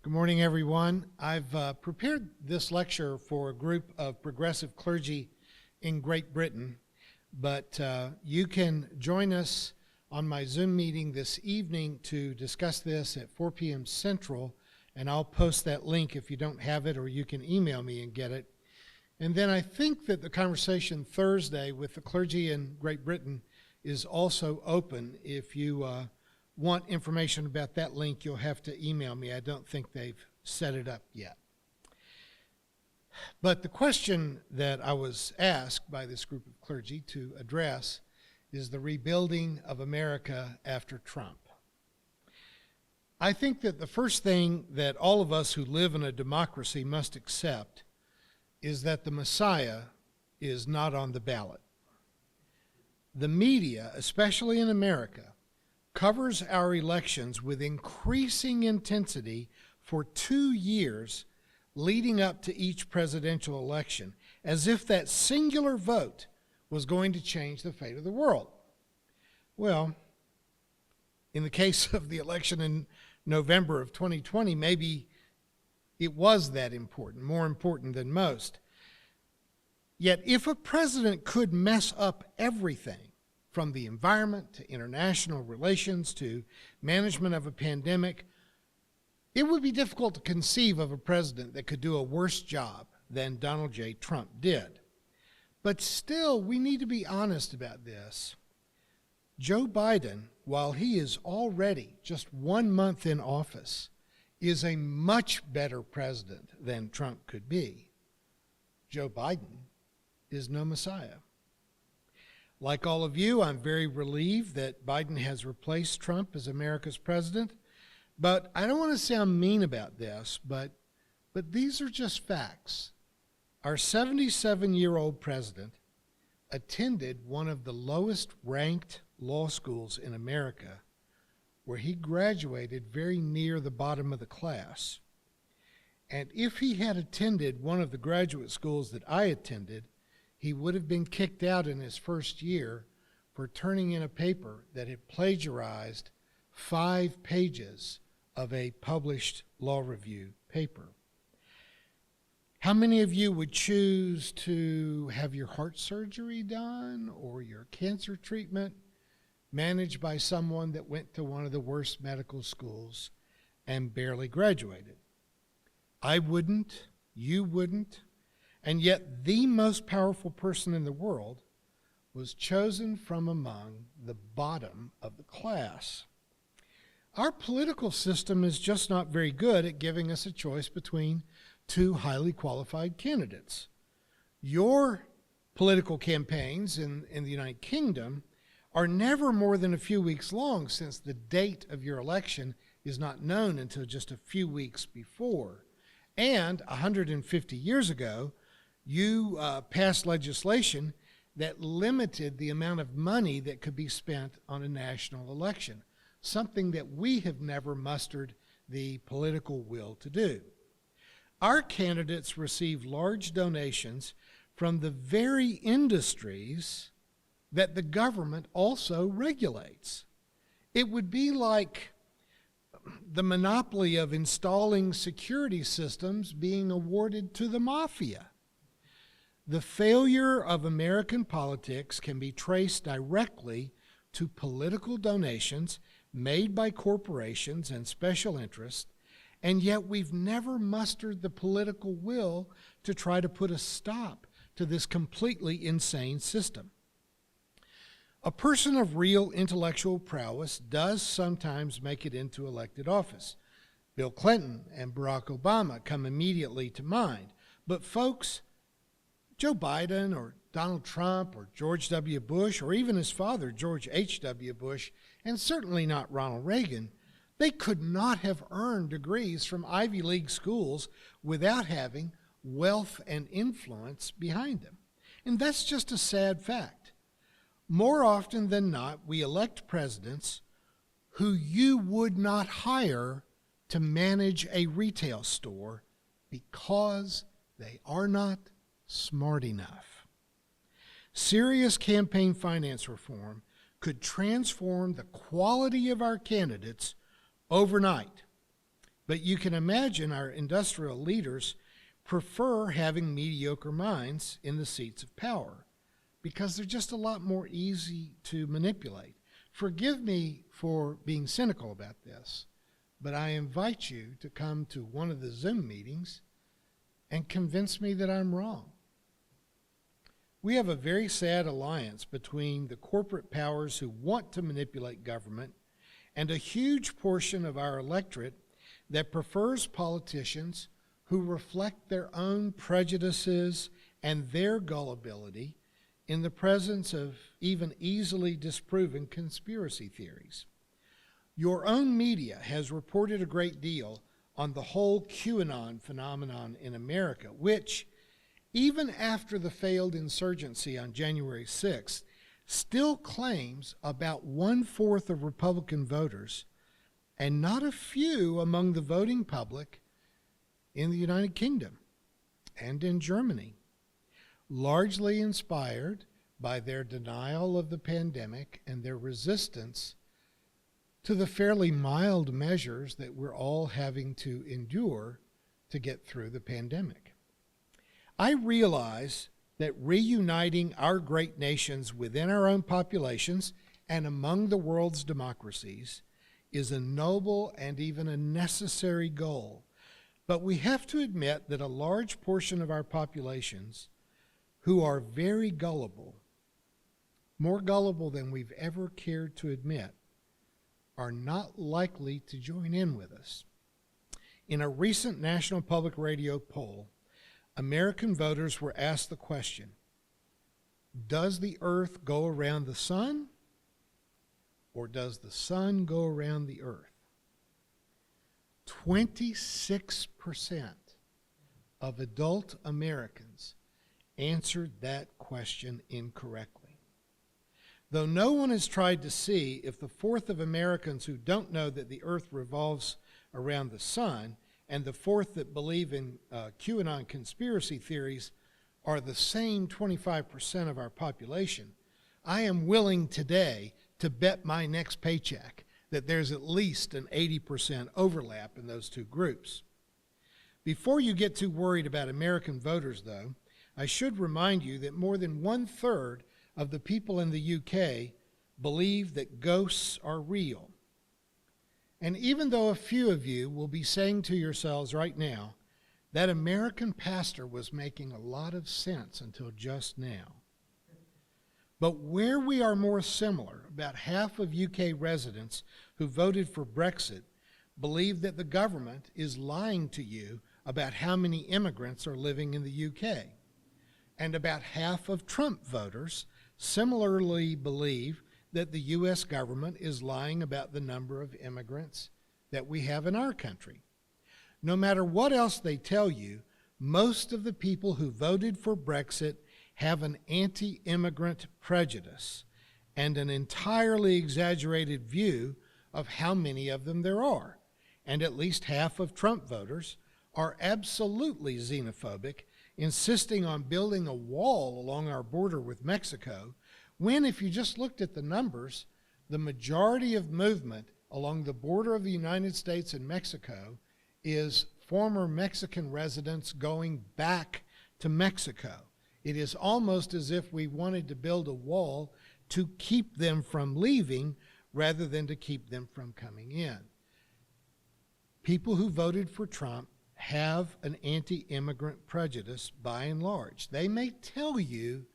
Good morning, everyone. I've prepared this lecture for a group of progressive clergy in Great Britain, but you can join us on my Zoom meeting this evening to discuss this at 4 p.m. Central, and I'll post that link if you don't have it, or you can email me and get it. And then I think that the conversation Thursday with the clergy in Great Britain is also open. If you want information about that link, you'll have to email me. I don't think they've set it up yet. But the question that I was asked by this group of clergy to address is the rebuilding of America after Trump. I think that the first thing that all of us who live in a democracy must accept is that the Messiah is not on the ballot. The media, especially in America, covers our elections with increasing intensity for 2 years leading up to each presidential election, as if that singular vote was going to change the fate of the world. Well, in the case of the election in November of 2020, maybe it was that important, more important than most. Yet if a president could mess up everything, from the environment to international relations to management of a pandemic, it would be difficult to conceive of a president that could do a worse job than Donald J. Trump did. But still, we need to be honest about this. Joe Biden, while he is already just 1 month in office, is a much better president than Trump could be. Joe Biden is no Messiah. Like all of you, I'm very relieved that Biden has replaced Trump as America's president. But I don't want to sound mean about this, but these are just facts. Our 77-year-old president attended one of the lowest ranked law schools in America, where he graduated very near the bottom of the class. And if he had attended one of the graduate schools that I attended, he would have been kicked out in his first year for turning in a paper that had plagiarized 5 pages of a published law review paper. How many of you would choose to have your heart surgery done or your cancer treatment managed by someone that went to one of the worst medical schools and barely graduated? I wouldn't, you wouldn't. And yet the most powerful person in the world was chosen from among the bottom of the class. Our political system is just not very good at giving us a choice between 2 highly qualified candidates. Your political campaigns in the United Kingdom are never more than a few weeks long, since the date of your election is not known until just a few weeks before. And 150 years ago, you passed legislation that limited the amount of money that could be spent on a national election, something that we have never mustered the political will to do. Our candidates receive large donations from the very industries that the government also regulates. It would be like the monopoly of installing security systems being awarded to the mafia. The failure of American politics can be traced directly to political donations made by corporations and special interests, and yet we've never mustered the political will to try to put a stop to this completely insane system. A person of real intellectual prowess does sometimes make it into elected office. Bill Clinton and Barack Obama come immediately to mind. But folks, Joe Biden or Donald Trump or George W. Bush or even his father, George H.W. Bush, and certainly not Ronald Reagan, they could not have earned degrees from Ivy League schools without having wealth and influence behind them. And that's just a sad fact. More often than not, we elect presidents who you would not hire to manage a retail store because they are not smart enough. Serious campaign finance reform could transform the quality of our candidates overnight But you can imagine our industrial leaders prefer having mediocre minds in the seats of power because they're just a lot more easy to manipulate. Forgive me for being cynical about this, but I invite you to come to one of the Zoom meetings and convince me that I'm wrong. We have a very sad alliance between the corporate powers who want to manipulate government and a huge portion of our electorate that prefers politicians who reflect their own prejudices and their gullibility in the presence of even easily disproven conspiracy theories. Your own media has reported a great deal on the whole QAnon phenomenon in America, which, even after the failed insurgency on January 6th, still claims about 1/4 of Republican voters and not a few among the voting public in the United Kingdom and in Germany, largely inspired by their denial of the pandemic and their resistance to the fairly mild measures that we're all having to endure to get through the pandemic. I realize that reuniting our great nations within our own populations and among the world's democracies is a noble and even a necessary goal. But we have to admit that a large portion of our populations who are very gullible, more gullible than we've ever cared to admit, are not likely to join in with us. In a recent National Public Radio poll, American voters were asked the question, does the earth go around the sun, or does the sun go around the earth? 26% of adult Americans answered that question incorrectly. Though no one has tried to see if the fourth of Americans who don't know that the earth revolves around the sun and the fourth that believe in QAnon conspiracy theories are the same 25% of our population, I am willing today to bet my next paycheck that there's at least an 80% overlap in those two groups. Before you get too worried about American voters, though, I should remind you that more than 1/3 of the people in the UK believe that ghosts are real. And even though a few of you will be saying to yourselves right now, that American pastor was making a lot of sense until just now. But where we are more similar, about half of UK residents who voted for Brexit believe that the government is lying to you about how many immigrants are living in the UK. And about half of Trump voters similarly believe that the U.S. government is lying about the number of immigrants that we have in our country. No matter what else they tell you, most of the people who voted for Brexit have an anti-immigrant prejudice and an entirely exaggerated view of how many of them there are. And at least half of Trump voters are absolutely xenophobic, insisting on building a wall along our border with Mexico, when, if you just looked at the numbers, the majority of movement along the border of the United States and Mexico is former Mexican residents going back to Mexico. It is almost as if we wanted to build a wall to keep them from leaving rather than to keep them from coming in. People who voted for Trump have an anti-immigrant prejudice by and large. They may tell you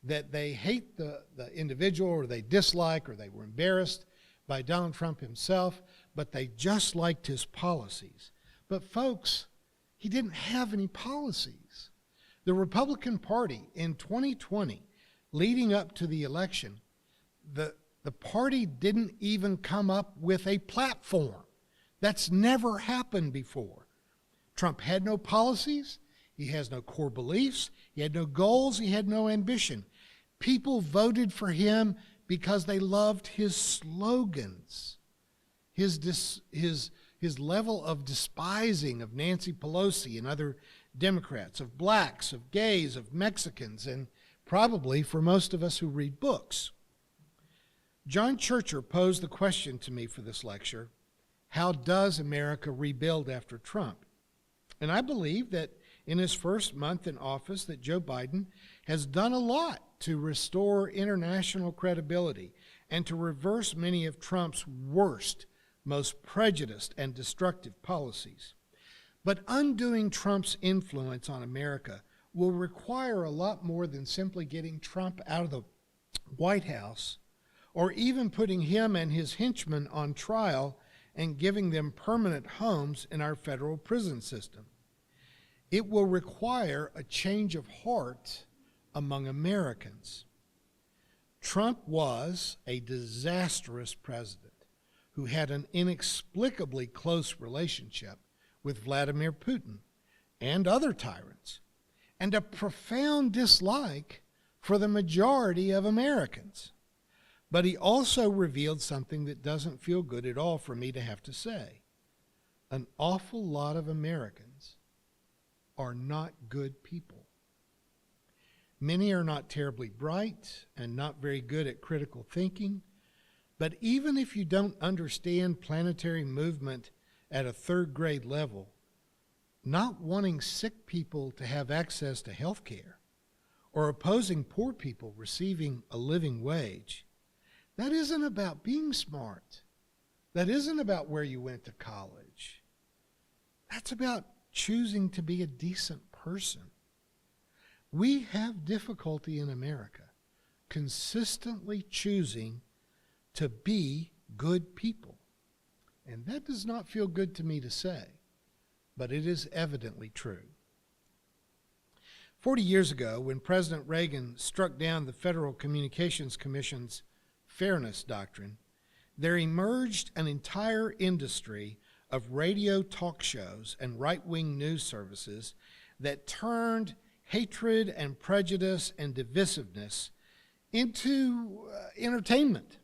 that they hate the individual, or they dislike, or they were embarrassed by Donald Trump himself, but they just liked his policies. But folks, he didn't have any policies. The Republican Party in 2020, leading up to the election, the party didn't even come up with a platform. That's never happened before. Trump had no policies, he has no core beliefs, he had no goals, he had no ambition. People voted for him because they loved his slogans, his level of despising of Nancy Pelosi and other Democrats, of blacks, of gays, of Mexicans, and probably for most of us who read books. John Churcher posed the question to me for this lecture, how does America rebuild after Trump? And I believe that in his first month in office that Joe Biden has done a lot to restore international credibility and to reverse many of Trump's worst, most prejudiced and destructive policies. But undoing Trump's influence on America will require a lot more than simply getting Trump out of the White House or even putting him and his henchmen on trial and giving them permanent homes in our federal prison system. It will require a change of heart among Americans. Trump was a disastrous president who had an inexplicably close relationship with Vladimir Putin and other tyrants, and a profound dislike for the majority of Americans. But he also revealed something that doesn't feel good at all for me to have to say. An awful lot of Americans are not good people. Many are not terribly bright and not very good at critical thinking, but even if you don't understand planetary movement at a third grade level, not wanting sick people to have access to health care or opposing poor people receiving a living wage, that isn't about being smart. That isn't about where you went to college. That's about choosing to be a decent person. We have difficulty in America consistently choosing to be good people. And that does not feel good to me to say, but it is evidently true. 40 years ago, when President Reagan struck down the Federal Communications Commission's Fairness Doctrine, there emerged an entire industry of radio talk shows and right-wing news services that turned hatred and prejudice and divisiveness into entertainment.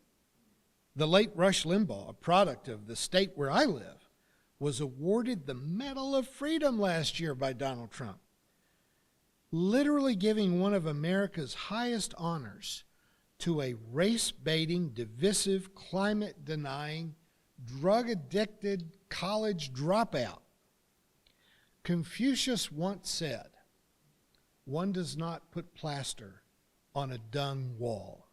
The late Rush Limbaugh, a product of the state where I live, was awarded the Medal of Freedom last year by Donald Trump, literally giving one of America's highest honors to a race-baiting, divisive, climate-denying, drug-addicted college dropout. Confucius once said, "One does not put plaster on a dung wall."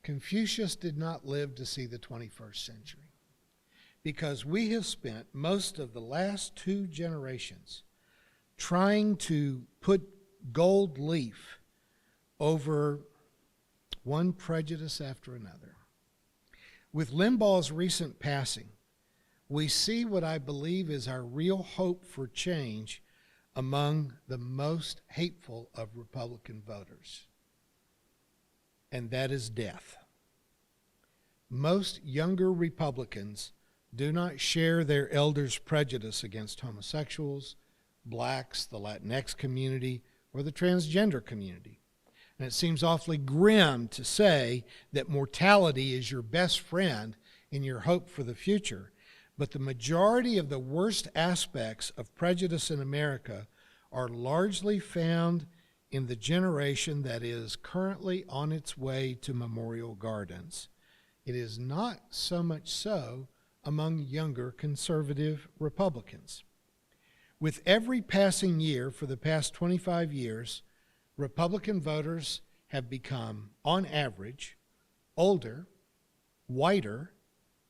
Confucius did not live to see the 21st century because we have spent most of the last 2 generations trying to put gold leaf over one prejudice after another. With Limbaugh's recent passing, we see what I believe is our real hope for change among the most hateful of Republican voters, and that is death. Most younger Republicans do not share their elders' prejudice against homosexuals, blacks, the Latinx community, or the transgender community. And it seems awfully grim to say that mortality is your best friend in your hope for the future. But the majority of the worst aspects of prejudice in America are largely found in the generation that is currently on its way to Memorial Gardens. It is not so much so among younger conservative Republicans. With every passing year for the past 25 years, Republican voters have become, on average, older, whiter,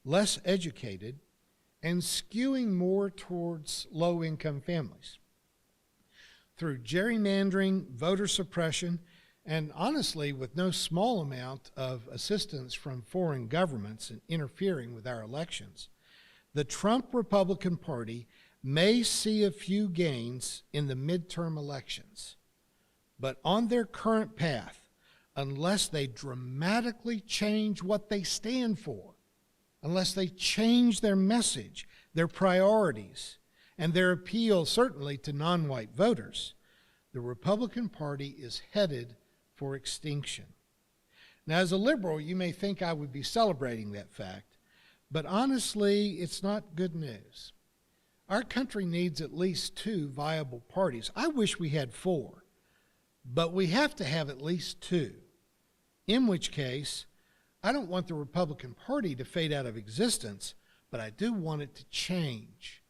less educated, and skewing more towards low-income families. Through gerrymandering, voter suppression, and honestly, with no small amount of assistance from foreign governments in interfering with our elections, the Trump Republican Party may see a few gains in the midterm elections. But on their current path, unless they dramatically change what they stand for, unless they change their message, their priorities, and their appeal certainly to non-white voters, the Republican Party is headed for extinction. Now, as a liberal, you may think I would be celebrating that fact, but honestly, it's not good news. Our country needs at least 2 viable parties. I wish we had 4. But we have to have at least 2, in which case, I don't want the Republican Party to fade out of existence, but I do want it to change.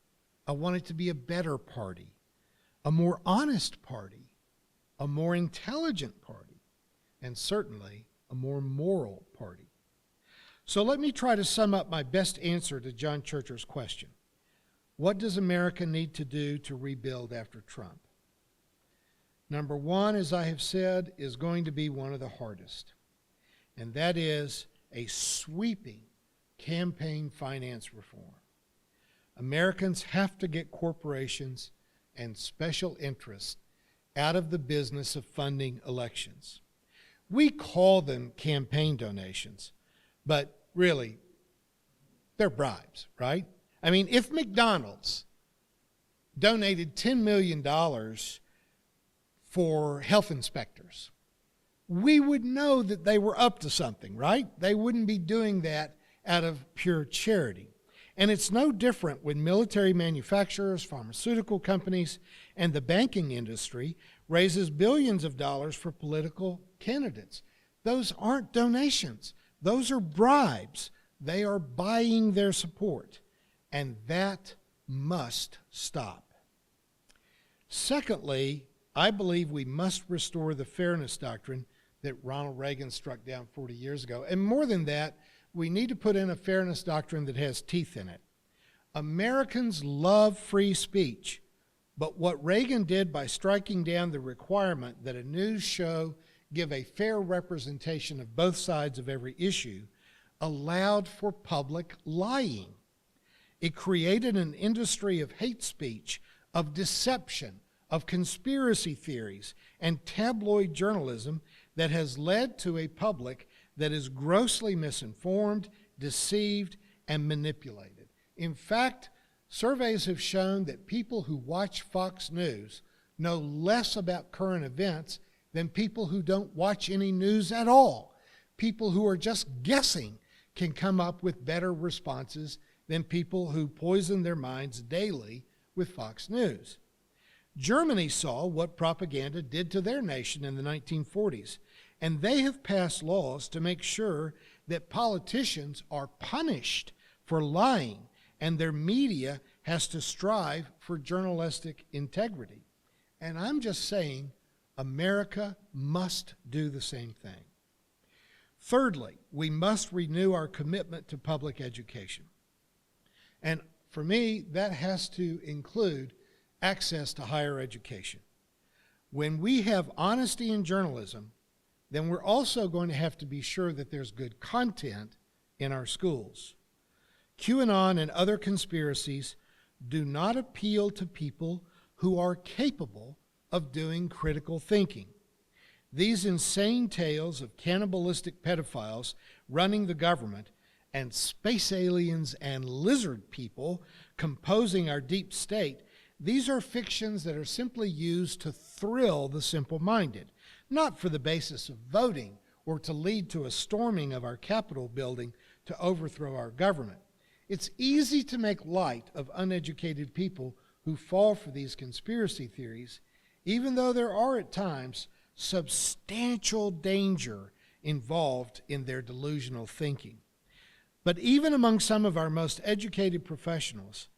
I want it to be a better party, a more honest party, a more intelligent party, and certainly a more moral party. So let me try to sum up my best answer to John Churcher's question. What does America need to do to rebuild after Trump? Number one, as I have said, is going to be one of the hardest, and that is a sweeping campaign finance reform. Americans have to get corporations and special interests out of the business of funding elections. We call them campaign donations, but really, they're bribes, right? I mean, if McDonald's donated $10 million for health inspectors, we would know that they were up to something, right? They wouldn't be doing that out of pure charity. And it's no different when military manufacturers, pharmaceutical companies, and the banking industry raises billions of dollars for political candidates. Those aren't donations. Those are bribes. They are buying their support. And that must stop. Secondly, I believe we must restore the fairness doctrine that Ronald Reagan struck down 40 years ago. And more than that, we need to put in a fairness doctrine that has teeth in it. Americans love free speech, but what Reagan did by striking down the requirement that a news show give a fair representation of both sides of every issue allowed for public lying. It created an industry of hate speech, of deception, of conspiracy theories, and tabloid journalism that has led to a public that is grossly misinformed, deceived, and manipulated. In fact, surveys have shown that people who watch Fox News know less about current events than people who don't watch any news at all. People who are just guessing can come up with better responses than people who poison their minds daily with Fox News. Germany saw what propaganda did to their nation in the 1940s, and they have passed laws to make sure that politicians are punished for lying, and their media has to strive for journalistic integrity. And I'm just saying, America must do the same thing. Thirdly, we must renew our commitment to public education. And for me, that has to include access to higher education. When we have honesty in journalism, then we're also going to have to be sure that there's good content in our schools. QAnon and other conspiracies do not appeal to people who are capable of doing critical thinking. These insane tales of cannibalistic pedophiles running the government and space aliens and lizard people composing our deep state, these are fictions that are simply used to thrill the simple-minded, not for the basis of voting or to lead to a storming of our Capitol building to overthrow our government. It's easy to make light of uneducated people who fall for these conspiracy theories, even though there are at times substantial danger involved in their delusional thinking. But even among some of our most educated professionals,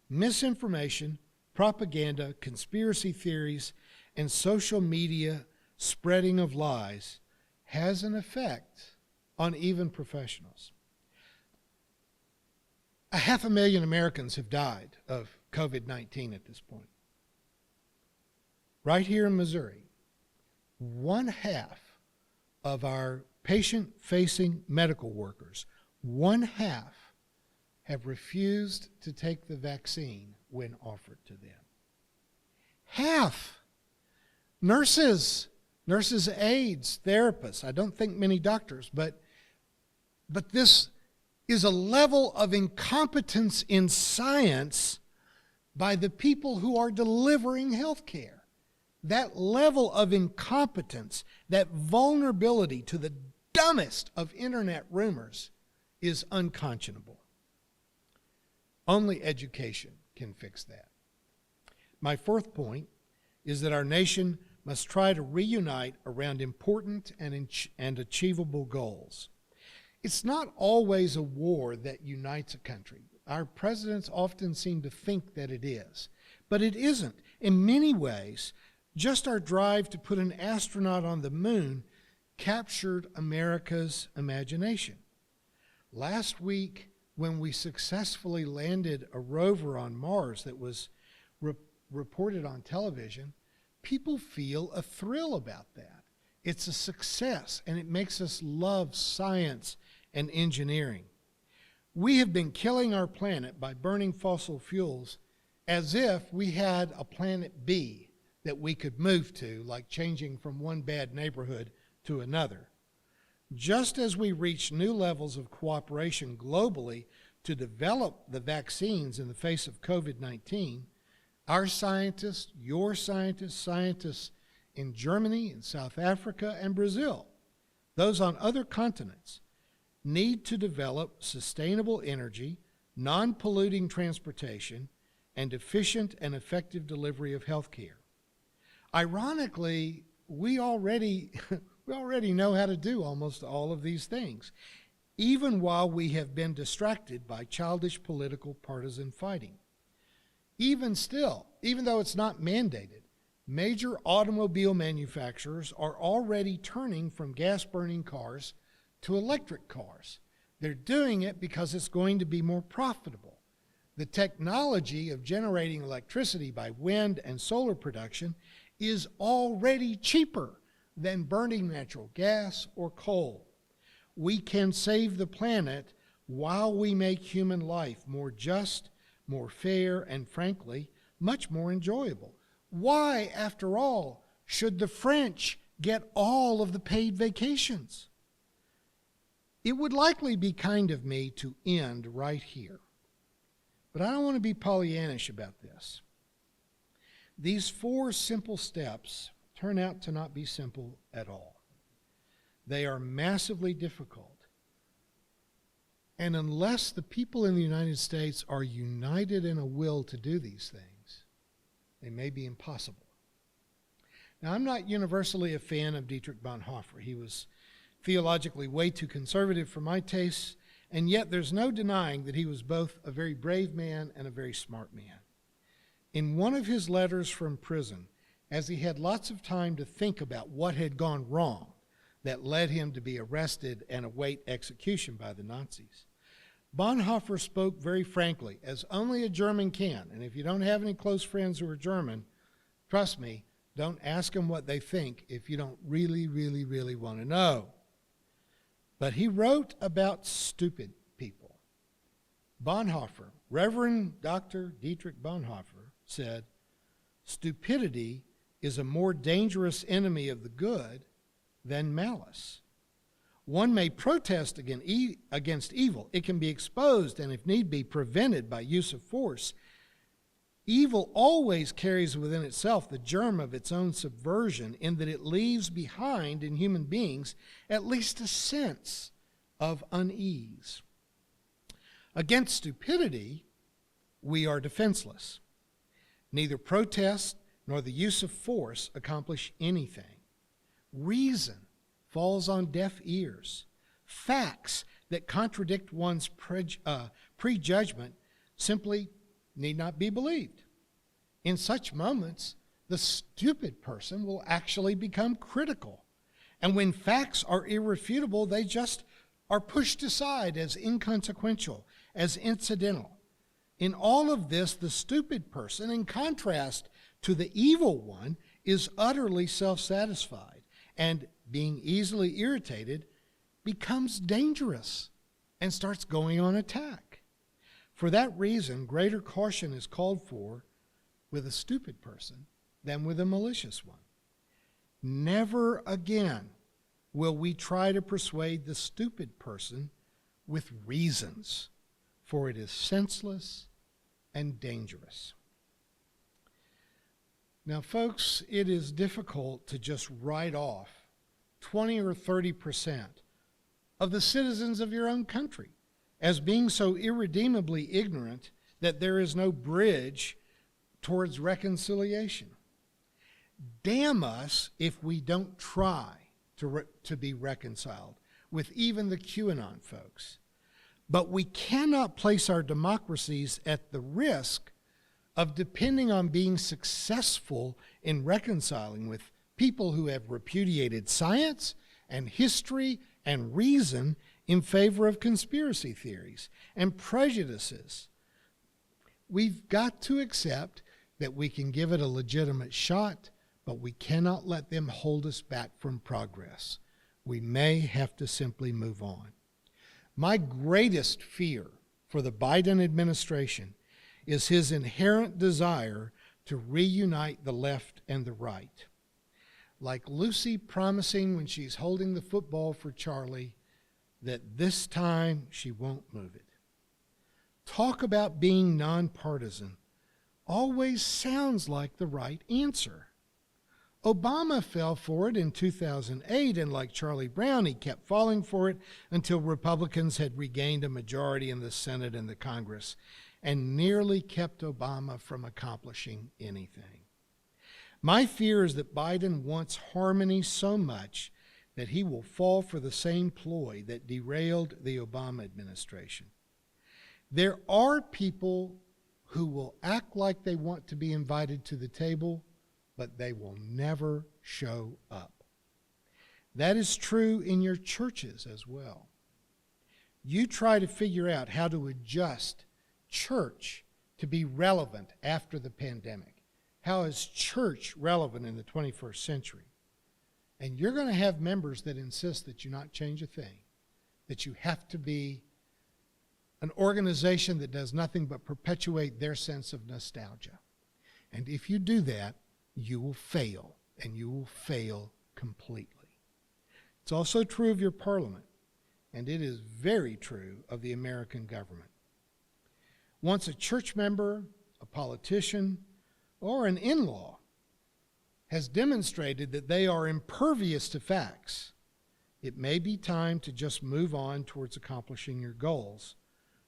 misinformation, propaganda, conspiracy theories, and social media spreading of lies has an effect on even professionals. 500,000 Americans have died of COVID-19 at this point. Right here in Missouri, 1/2 of our patient-facing medical workers, 1/2 have refused to take the vaccine when offered to them. Half. Nurses, aides, therapists, I don't think many doctors, but this is a level of incompetence in science by the people who are delivering health care. That level of incompetence, that vulnerability to the dumbest of internet rumors is unconscionable. Only education can fix that. My fourth point is that our nation must try to reunite around important and achievable goals. It's not always a war that unites a country. Our presidents often seem to think that it is, but it isn't. In many ways, just our drive to put an astronaut on the moon captured America's imagination. Last week, when we successfully landed a rover on Mars that was reported on television, people feel a thrill about that. It's a success, and it makes us love science and engineering. We have been killing our planet by burning fossil fuels as if we had a planet B that we could move to, like changing from one bad neighborhood to another. Just as we reach new levels of cooperation globally to develop the vaccines in the face of COVID-19, our scientists, your scientists, scientists in Germany, in South Africa, and Brazil, those on other continents, need to develop sustainable energy, non-polluting transportation, and efficient and effective delivery of health care. Ironically, we already know how to do almost all of these things, even while we have been distracted by childish political partisan fighting. Even still, even though it's not mandated, major automobile manufacturers are already turning from gas-burning cars to electric cars. They're doing it because it's going to be more profitable. The technology of generating electricity by wind and solar production is already cheaper than burning natural gas or coal. We can save the planet while we make human life more just, more fair, and frankly, much more enjoyable. Why, after all, should the French get all of the paid vacations? It would likely be kind of me to end right here, but I don't want to be Pollyannish about this. These 4 simple steps turn out to not be simple at all. They are massively difficult. And unless the people in the United States are united in a will to do these things, they may be impossible. Now, I'm not universally a fan of Dietrich Bonhoeffer. He was theologically way too conservative for my tastes, and yet there's no denying that he was both a very brave man and a very smart man. In one of his letters from prison, as he had lots of time to think about what had gone wrong that led him to be arrested and await execution by the Nazis, Bonhoeffer spoke very frankly, as only a German can. And if you don't have any close friends who are German, trust me, don't ask them what they think if you don't really want to know. But he wrote about stupid people. Bonhoeffer, Reverend Dr. Dietrich Bonhoeffer, said, "Stupidity is a more dangerous enemy of the good than malice. One may protest against evil. It can be exposed and, if need be, prevented by use of force. Evil always carries within itself the germ of its own subversion, in that it leaves behind in human beings at least a sense of unease. Against stupidity, we are defenseless. Neither protest nor the use of force accomplish anything. Reason falls on deaf ears. Facts that contradict one's prejudgment simply need not be believed. In such moments, the stupid person will actually become critical. And when facts are irrefutable, they just are pushed aside as inconsequential, as incidental. In all of this, the stupid person, in contrast to the evil one, is utterly self-satisfied and, being easily irritated, becomes dangerous and starts going on attack. For that reason, greater caution is called for with a stupid person than with a malicious one. Never again will we try to persuade the stupid person with reasons, for it is senseless and dangerous." Now, folks, it is difficult to just write off 20 or 30% of the citizens of your own country as being so irredeemably ignorant that there is no bridge towards reconciliation. Damn us if we don't try to be reconciled with even the QAnon folks. But we cannot place our democracies at the risk of depending on being successful in reconciling with people who have repudiated science and history and reason in favor of conspiracy theories and prejudices. We've got to accept that we can give it a legitimate shot, but we cannot let them hold us back from progress. We may have to simply move on. My greatest fear for the Biden administration is his inherent desire to reunite the left and the right. Like Lucy promising when she's holding the football for Charlie that this time she won't move it. Talk about being nonpartisan always sounds like the right answer. Obama fell for it in 2008, and like Charlie Brown, he kept falling for it until Republicans had regained a majority in the Senate and the Congress and nearly kept Obama from accomplishing anything. My fear is that Biden wants harmony so much that he will fall for the same ploy that derailed the Obama administration. There are people who will act like they want to be invited to the table, but they will never show up. That is true in your churches as well. You try to figure out how to adjust church to be relevant after the pandemic. How is church relevant in the 21st century? And you're going to have members that insist that you not change a thing, that you have to be an organization that does nothing but perpetuate their sense of nostalgia. And if you do that, you will fail, and you will fail completely. It's also true of your parliament, and it is very true of the American government. Once a church member, a politician, or an in-law has demonstrated that they are impervious to facts, it may be time to just move on towards accomplishing your goals,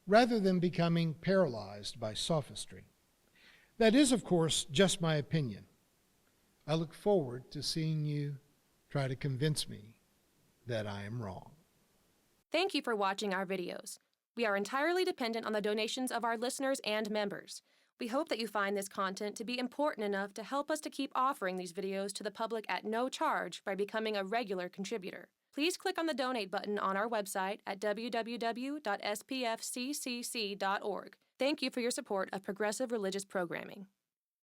rather than becoming paralyzed by sophistry. That is, of course, just my opinion. I look forward to seeing you try to convince me that I am wrong. Thank you for watching our videos. We are entirely dependent on the donations of our listeners and members. We hope that you find this content to be important enough to help us to keep offering these videos to the public at no charge by becoming a regular contributor. Please click on the donate button on our website at www.spfccc.org. Thank you for your support of progressive religious programming.